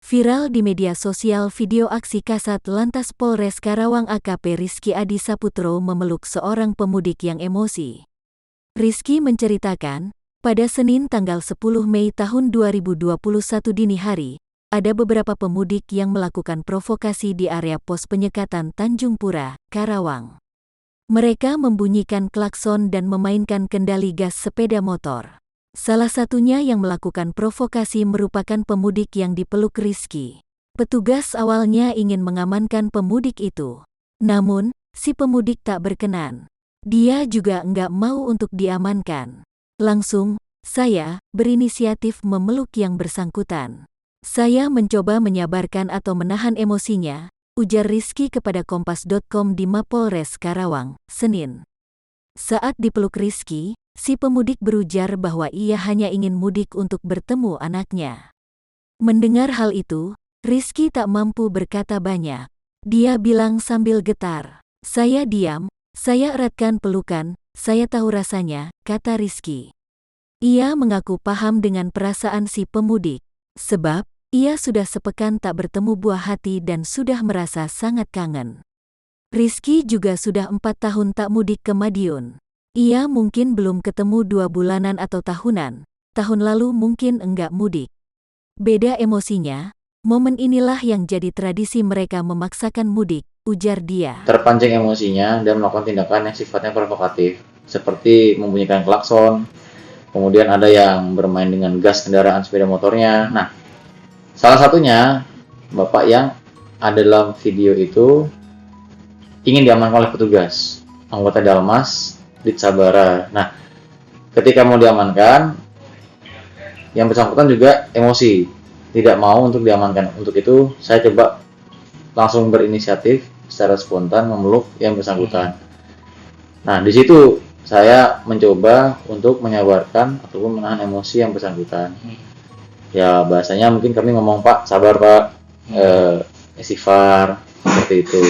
Viral di media sosial video aksi Kasat Lantas Polres Karawang AKP Rizky Adi Saputro memeluk seorang pemudik yang emosi. Rizky menceritakan, pada Senin tanggal 10 Mei tahun 2021 dini hari, ada beberapa pemudik yang melakukan provokasi di area pos penyekatan Tanjung Pura, Karawang. Mereka membunyikan klakson dan memainkan kendali gas sepeda motor. Salah satunya yang melakukan provokasi merupakan pemudik yang dipeluk Rizky. Petugas awalnya ingin mengamankan pemudik itu. Namun, si pemudik tak berkenan. Dia juga enggak mau untuk diamankan. Langsung, saya berinisiatif memeluk yang bersangkutan. Saya mencoba menyabarkan atau menahan emosinya, ujar Rizky kepada Kompas.com di Mapolres Karawang, Senin. Saat dipeluk Rizky, si pemudik berujar bahwa ia hanya ingin mudik untuk bertemu anaknya. Mendengar hal itu, Rizky tak mampu berkata banyak. Dia bilang sambil getar, "Saya diam, saya eratkan pelukan, saya tahu rasanya," kata Rizky. Ia mengaku paham dengan perasaan si pemudik, sebab ia sudah sepekan tak bertemu buah hati dan sudah merasa sangat kangen. Rizky juga sudah 4 tahun tak mudik ke Madiun. Ia mungkin belum ketemu 2 bulanan atau tahunan, tahun lalu mungkin enggak mudik. Beda emosinya, momen inilah yang jadi tradisi mereka memaksakan mudik, ujar dia. Terpancing emosinya dan melakukan tindakan yang sifatnya provokatif, seperti membunyikan klakson, kemudian ada yang bermain dengan gas kendaraan sepeda motornya. Nah, salah satunya, bapak yang ada dalam video itu ingin diamankan oleh petugas, anggota Dalmas, Ditsabara. Nah, ketika mau diamankan, yang bersangkutan juga emosi, tidak mau untuk diamankan. Untuk itu, saya coba langsung berinisiatif secara spontan memeluk yang bersangkutan. Nah, di situ saya mencoba untuk menyabarkan ataupun menahan emosi yang bersangkutan. Ya, bahasanya mungkin kami ngomong, "Pak, sabar Pak, istighfar," seperti itu.